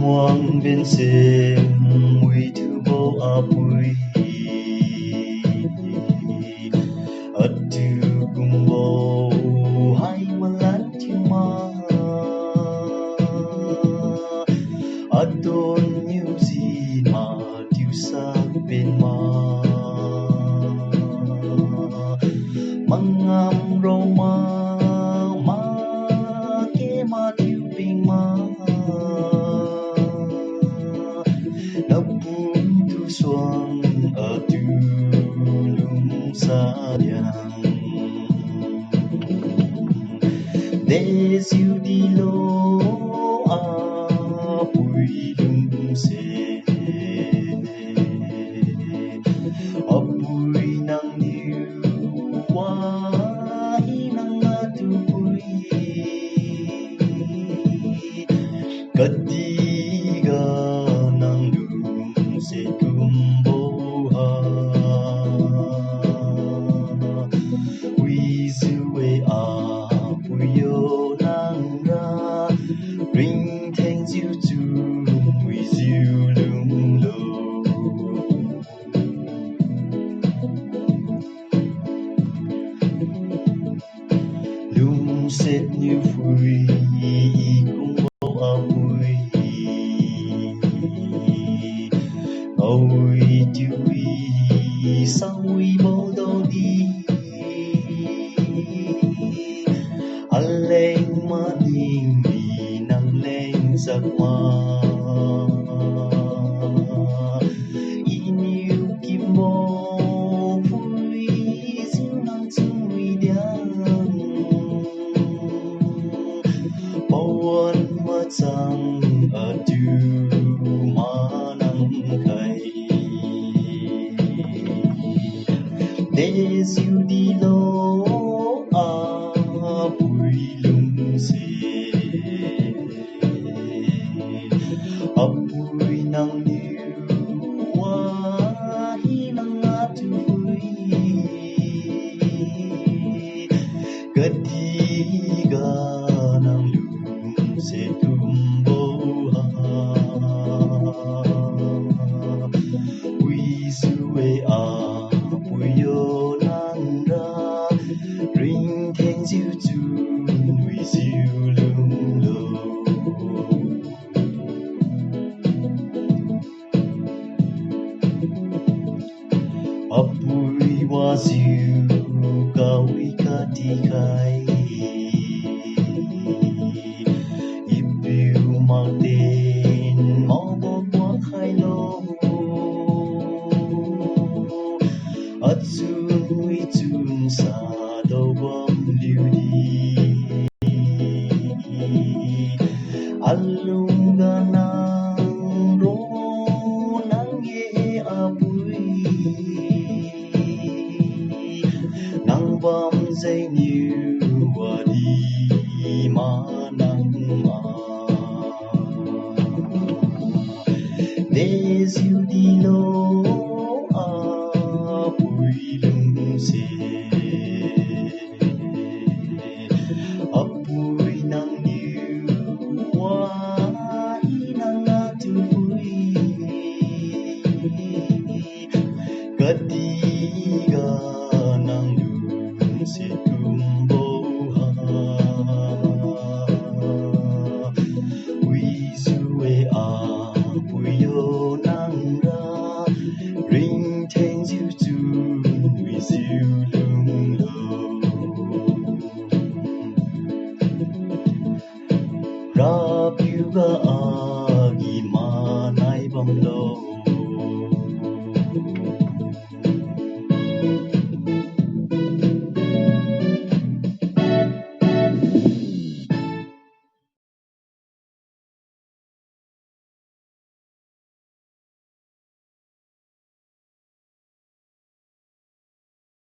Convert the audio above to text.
Hoàng bên xem wijiu bo apui adu gumbo hai malan chima adon new zima diu sa bên ma mangam roma ma ke ma diu ping ma Napuntu suang atu lungsiat dejiu di lo apui lungsiat apui nang niu wahi nang atupui ketiga nang lungsiat kumboha wijiu apuyo nang ra ringtheng diu chun wijiu lung lo lungsiat như phui cũng bao apui ôi tiêu sao bao đâu đi lên mà nhìn vì nắng lên giấc mơ yêu kim bồ vui diu nắng chung huy điang bao ân mà chẳng ở tu mà nắng khay dejiu di lo apui lungsiat apui nang niu wahi nang atupui ketiga nang lungsiat kumboha wijiu apuyo nang ra ringtheng diu chun wijiu lung lo apui wijiu kawi katikai ipiu magten mau bo khai lo at chun wi chun sa đâu bom liu đi alung ga nang ro nang ye apui nang bom dây niu wa đi ma nang ma dejiu di lo apui lungsiat apui nang niu wahi nang atupui ketiga nang lungsiat kumboha wijiu apuyo nang ra ringtheng diu chun wijiu lung lo Rapiu ga